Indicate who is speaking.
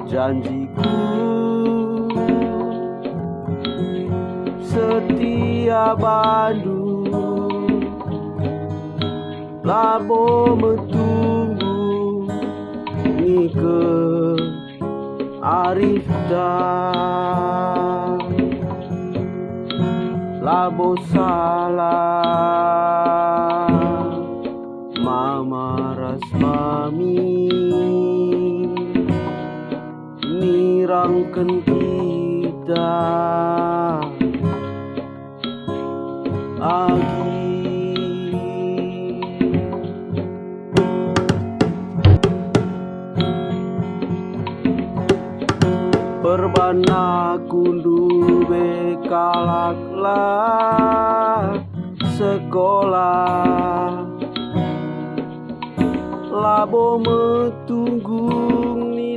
Speaker 1: janjiku setia bandu labo metunggu nike arifda labo salah mama rasmami nirangken kita agi perbana kundu bekalaklah sekolah labo metunggu